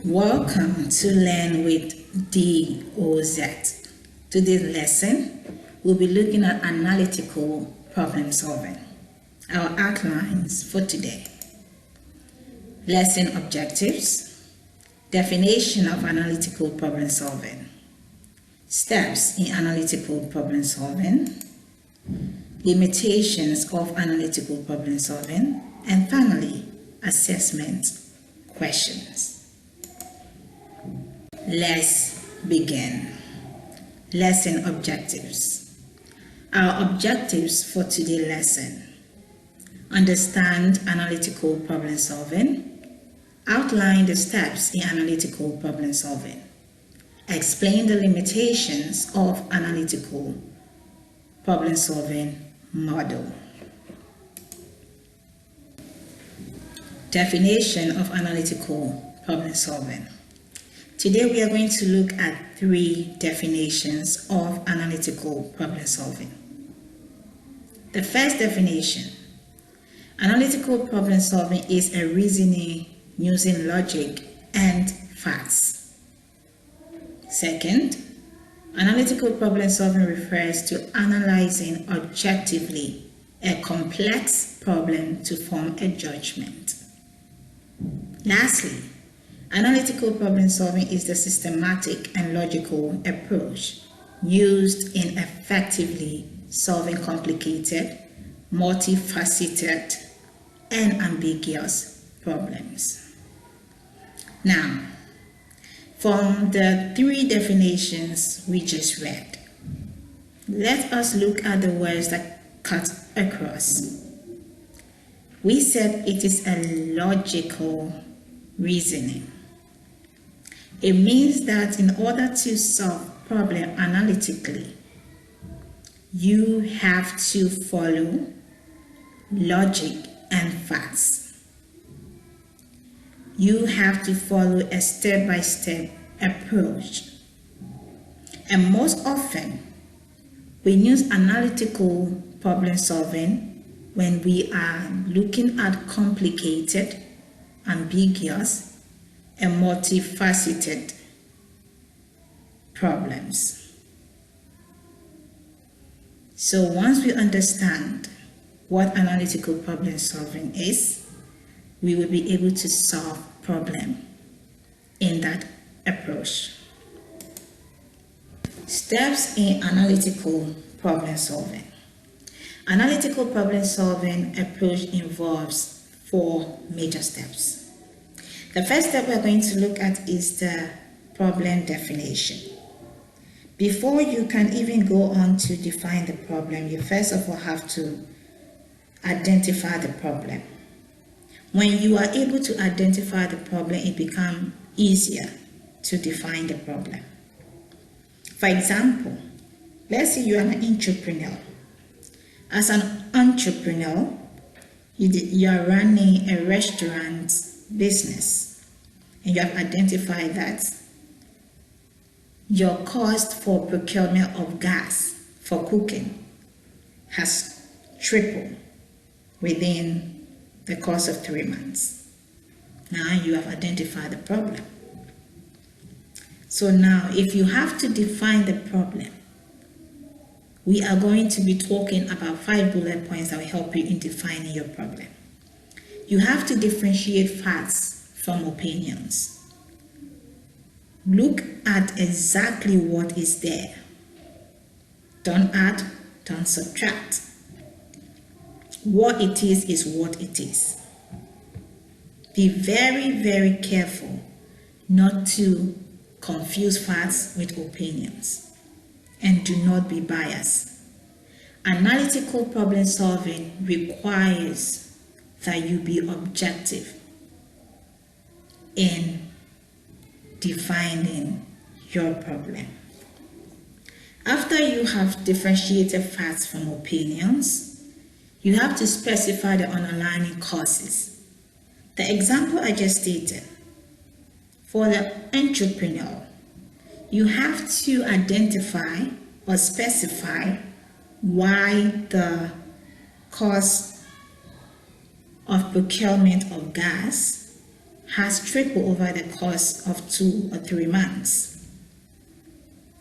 Welcome to Learn with DOZ. Today's lesson, we'll be looking at analytical problem solving. Our outlines for today: lesson objectives, definition of analytical problem solving, steps in analytical problem solving, limitations of analytical problem solving, and finally, assessment questions. Let's begin. Lesson objectives. Our objectives for today's lesson: understand analytical problem solving, outline the steps in analytical problem solving, explain the limitations of analytical problem solving model. Definition of analytical problem solving. Today we are going to look at 3 definitions of analytical problem solving. The first definition: analytical problem solving is a reasoning using logic and facts. Second, analytical problem solving refers to analyzing objectively a complex problem to form a judgment. Lastly, analytical problem solving is the systematic and logical approach used in effectively solving complicated, multifaceted, and ambiguous problems. Now, from the 3 definitions we just read, let us look at the words that cut across. We said it is a logical reasoning. It means that in order to solve problem analytically, you have to follow logic and facts. You have to follow a step-by-step approach. And most often, we use analytical problem solving when we are looking at complicated, ambiguous, and multifaceted problems. So once we understand what analytical problem solving is, we will be able to solve problem in that approach. Steps in analytical problem solving. Analytical problem solving approach involves 4 major steps. The first step we're going to look at is the problem definition. Before you can even go on to define the problem, you first of all have to identify the problem. When you are able to identify the problem, it becomes easier to define the problem. For example, let's say you are an entrepreneur. As an entrepreneur, you are running a restaurant business, and you have identified that your cost for procurement of gas for cooking has tripled within the course of 3 months. Now you have identified the problem. So now if you have to define the problem, we are going to be talking about 5 bullet points that will help you in defining your problem. You have to differentiate facts from opinions. Look at exactly what is there. Don't add, don't subtract. What it is what it is. Be very, very careful not to confuse facts with opinions. And do not be biased. Analytical problem solving requires that you be objective in defining your problem. After you have differentiated facts from opinions, you have to specify the underlying causes. The example I just stated, for the entrepreneur, you have to identify or specify why the cost of procurement of gas has tripled over the course of 2 or 3 months?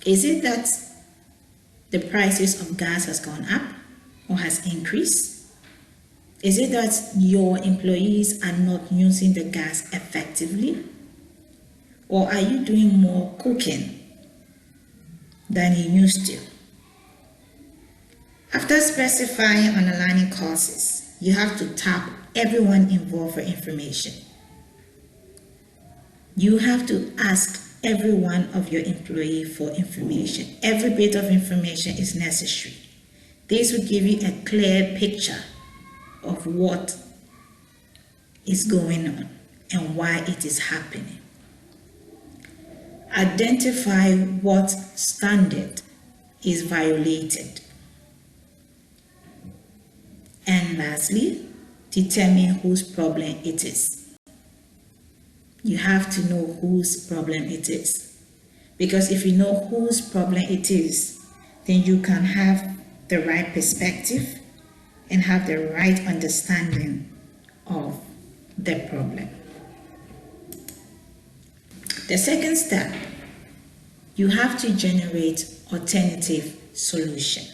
Is it that the prices of gas has gone up or has increased? Is it that your employees are not using the gas effectively? Or are you doing more cooking than you used to? After specifying underlying causes, you have to tap everyone involved for information. You have to ask every one of your employees for information. Every bit of information is necessary. This will give you a clear picture of what is going on and why it is happening. Identify what standard is violated. And lastly, determine whose problem it is. You have to know whose problem it is. Because if you know whose problem it is, then you can have the right perspective and have the right understanding of the problem. The second step, you have to generate alternative solution.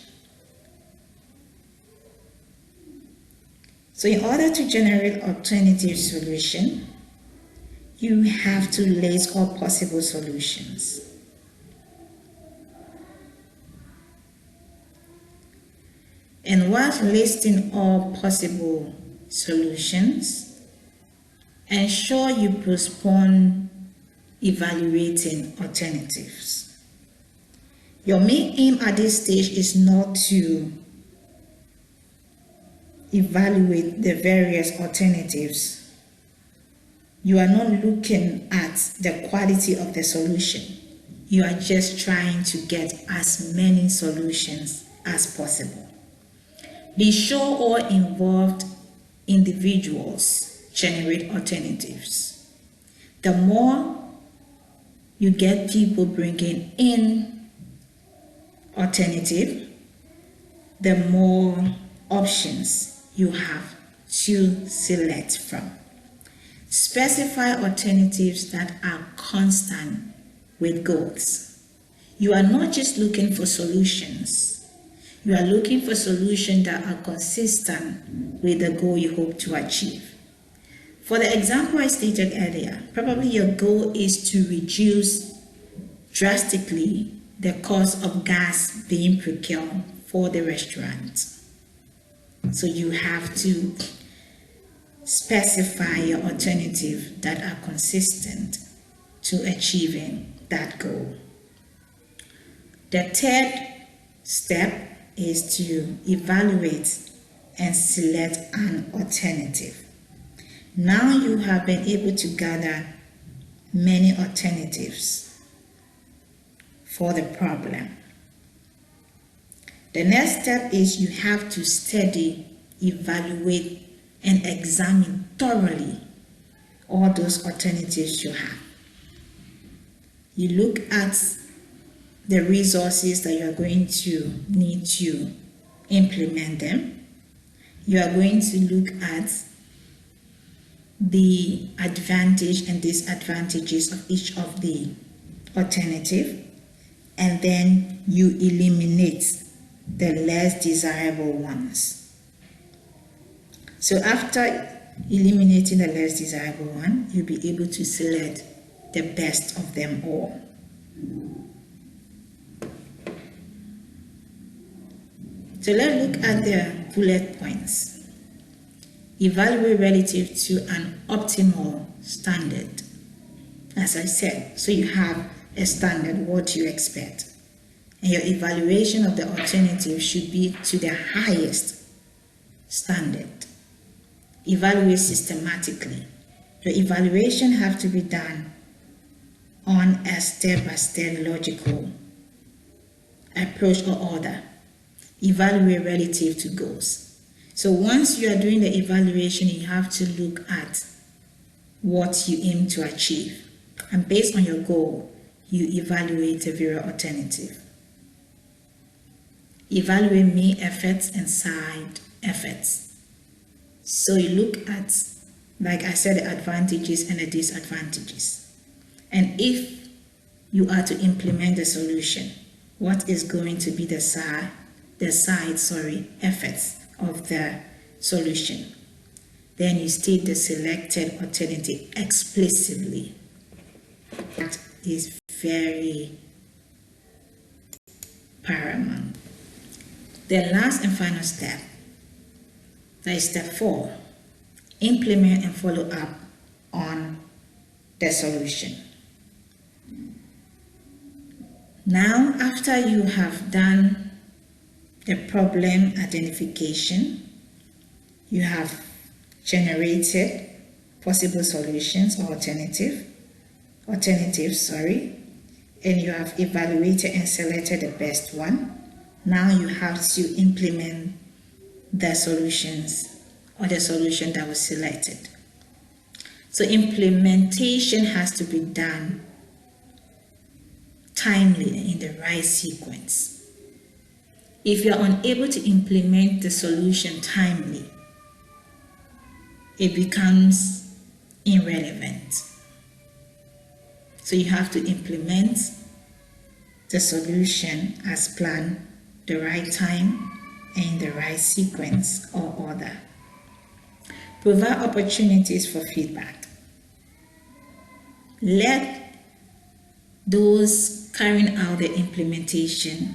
So in order to generate alternative solution, you have to list all possible solutions. And while listing all possible solutions, ensure you postpone evaluating alternatives. Your main aim at this stage is not to evaluate the various alternatives. You are not looking at the quality of the solution. You are just trying to get as many solutions as possible. Be sure all involved individuals generate alternatives. The more you get people bringing in alternative, the more options you have to select from. Specify alternatives that are constant with goals. You are not just looking for solutions. You are looking for solutions that are consistent with the goal you hope to achieve. For the example I stated earlier, probably your goal is to reduce drastically the cost of gas being procured for the restaurant. So you have to specify your alternative that are consistent to achieving that goal. The third step is to evaluate and select an alternative. Now you have been able to gather many alternatives for the problem. The next step is you have to study, evaluate, and examine thoroughly all those alternatives you have. You look at the resources that you are going to need to implement them. You are going to look at the advantage and disadvantages of each of the alternative, and then you eliminate the less desirable ones. So after eliminating the less desirable one, you'll be able to select the best of them all. So let's look at the bullet points. Evaluate relative to an optimal standard. As I said, so you have a standard, what you expect. And your evaluation of the alternative should be to the highest standard. Evaluate systematically. The evaluation have to be done on a step-by-step logical approach or order. Evaluate relative to goals. So once you are doing the evaluation, you have to look at what you aim to achieve. And based on your goal, you evaluate the various alternative. Evaluate main efforts and side efforts. So you look at like I said, the advantages and the disadvantages. And if you are to implement the solution, what is going to be the side effects of the solution? Then you state the selected alternative explicitly. That is very paramount. The last and final step, that is step 4, implement and follow up on the solution. Now, after you have done the problem identification, you have generated possible solutions or alternatives, and you have evaluated and selected the best one. Now you have to implement the solutions or the solution that was selected. So implementation has to be done timely in the right sequence. If you are unable to implement the solution timely, it becomes irrelevant. So you have to implement the solution as planned, the right time, and the right sequence or order. Provide opportunities for feedback. Let those carrying out the implementation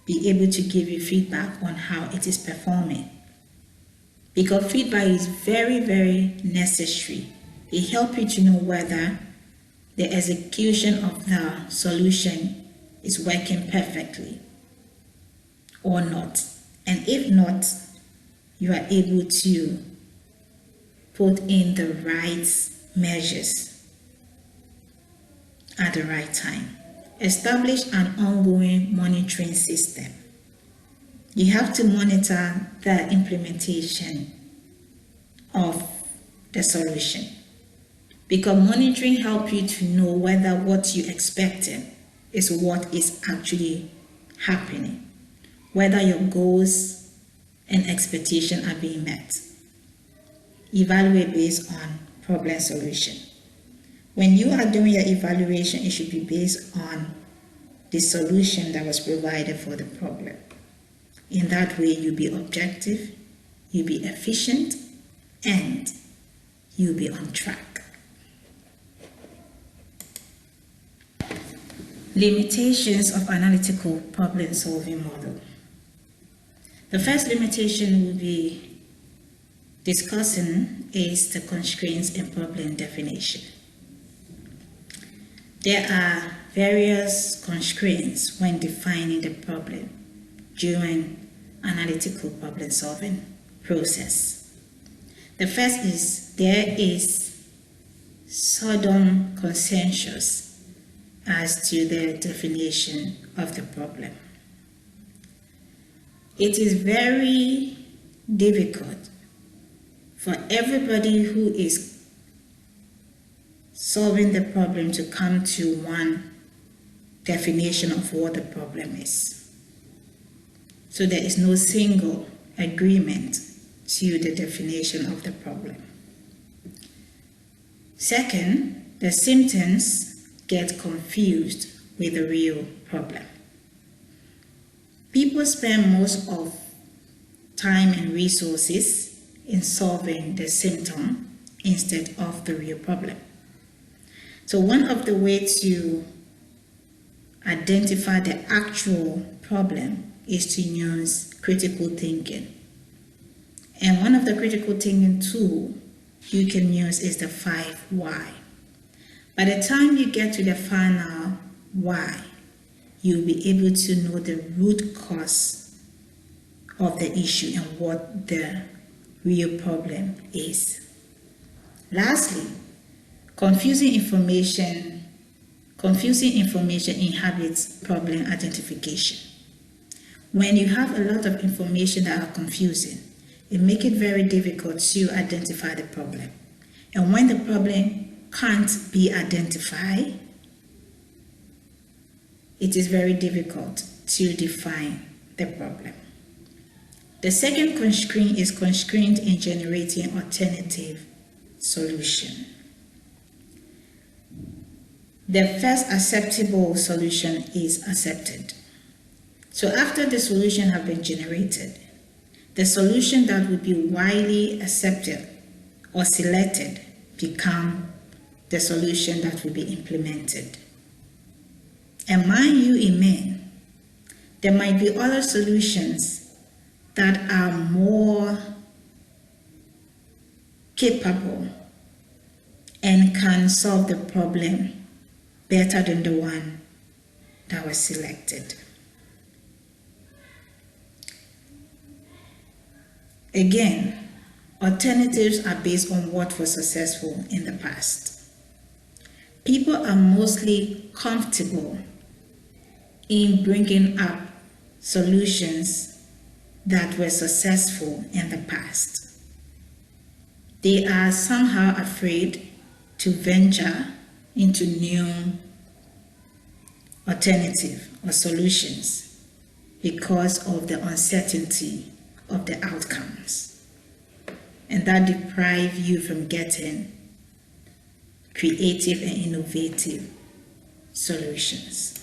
be able to give you feedback on how it is performing. Because feedback is very, very necessary. It helps you to know whether the execution of the solution is working perfectly or not. And if not, you are able to put in the right measures at the right time. Establish an ongoing monitoring system. You have to monitor the implementation of the solution, because monitoring helps you to know whether what you expected is what is actually happening, whether your goals and expectations are being met. Evaluate based on problem solution. When you are doing your evaluation, it should be based on the solution that was provided for the problem. In that way, you'll be objective, you'll be efficient, and you'll be on track. Limitations of analytical problem-solving model. The first limitation we'll be discussing is the constraints in problem definition. There are various constraints when defining the problem during analytical problem-solving process. The first is there is sudden consensus as to the definition of the problem. It is very difficult for everybody who is solving the problem to come to one definition of what the problem is. So there is no single agreement to the definition of the problem. Second, the symptoms get confused with the real problem. People spend most of time and resources in solving the symptom instead of the real problem. So one of the ways to identify the actual problem is to use critical thinking. And one of the critical thinking tools you can use is the 5 why. By the time you get to the final why, you'll be able to know the root cause of the issue and what the real problem is. Lastly, confusing information inhibits problem identification. When you have a lot of information that are confusing, it makes it very difficult to identify the problem. And when the problem can't be identified, it is very difficult to define the problem. The second constraint is constraint in generating alternative solution. The first acceptable solution is accepted. So after the solution has been generated, the solution that would be widely accepted or selected become the solution that will be implemented. And mind you, amen, there might be other solutions that are more capable and can solve the problem better than the one that was selected. Again, alternatives are based on what was successful in the past. People are mostly comfortable in bringing up solutions that were successful in the past. They are somehow afraid to venture into new alternative or solutions because of the uncertainty of the outcomes. And that deprives you from getting creative and innovative solutions.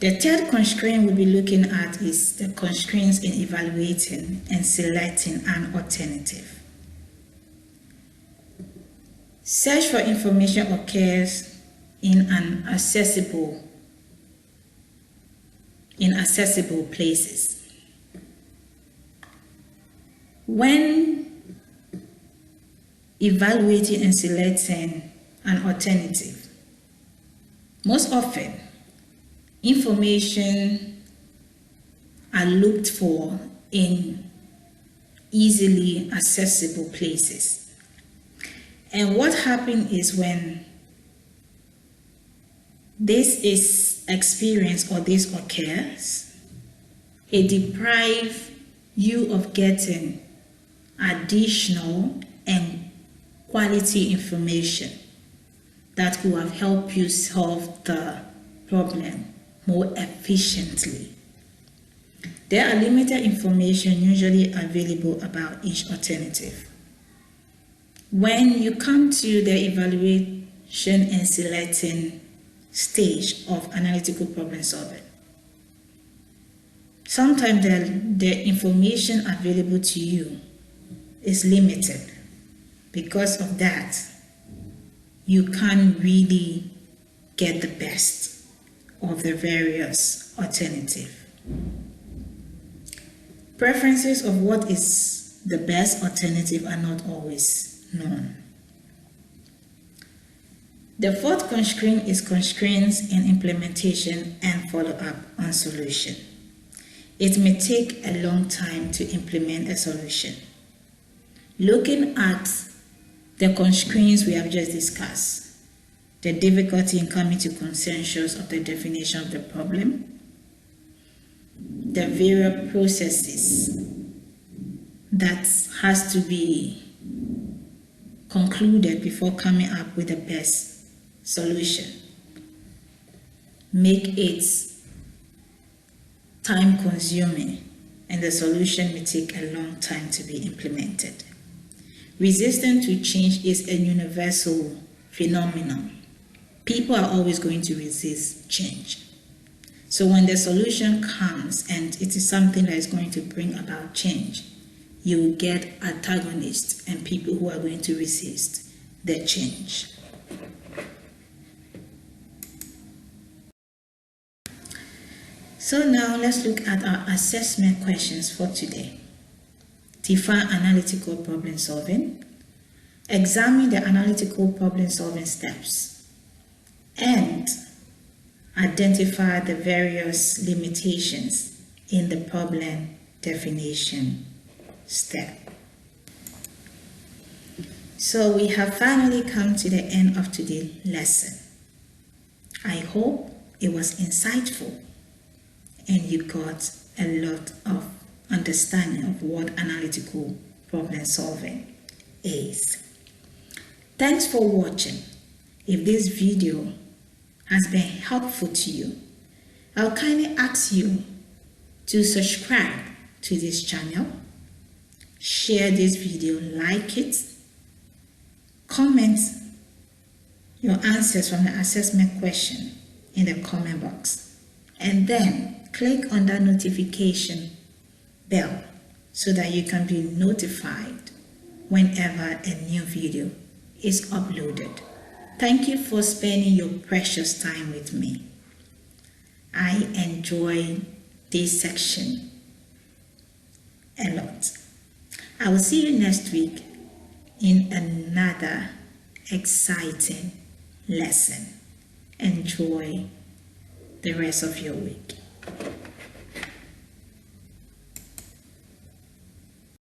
The third constraint we'll be looking at is the constraints in evaluating and selecting an alternative. Search for information occurs in inaccessible places. When evaluating and selecting an alternative, most often information are looked for in easily accessible places. And what happens is when this is experienced or this occurs, it deprives you of getting additional and quality information that will have helped you solve the problem more efficiently. There are limited information usually available about each alternative. When you come to the evaluation and selecting stage of analytical problem solving, sometimes the information available to you is limited. Because of that, you can't really get the best of the various alternatives. Preferences of what is the best alternative are not always known. The fourth constraint is constraints in implementation and follow-up on solution. It may take a long time to implement a solution. Looking at the constraints we have just discussed, the difficulty in coming to consensus of the definition of the problem, the various processes that has to be concluded before coming up with the best solution, make it time consuming, and the solution may take a long time to be implemented. Resistance to change is a universal phenomenon. People are always going to resist change. So when the solution comes and it is something that is going to bring about change, you will get antagonists and people who are going to resist the change. So now let's look at our assessment questions for today. Define analytical problem solving. Examine the analytical problem solving steps. And identify the various limitations in the problem definition step. So we have finally come to the end of today's lesson. I hope it was insightful and you got a lot of understanding of what analytical problem solving is. Thanks for watching. If this video has been helpful to you, I'll kindly ask you to subscribe to this channel, share this video, like it, comment your answers from the assessment question in the comment box, and then click on that notification bell so that you can be notified whenever a new video is uploaded. Thank you for spending your precious time with me. I enjoy this section a lot. I will see you next week in another exciting lesson. Enjoy the rest of your week.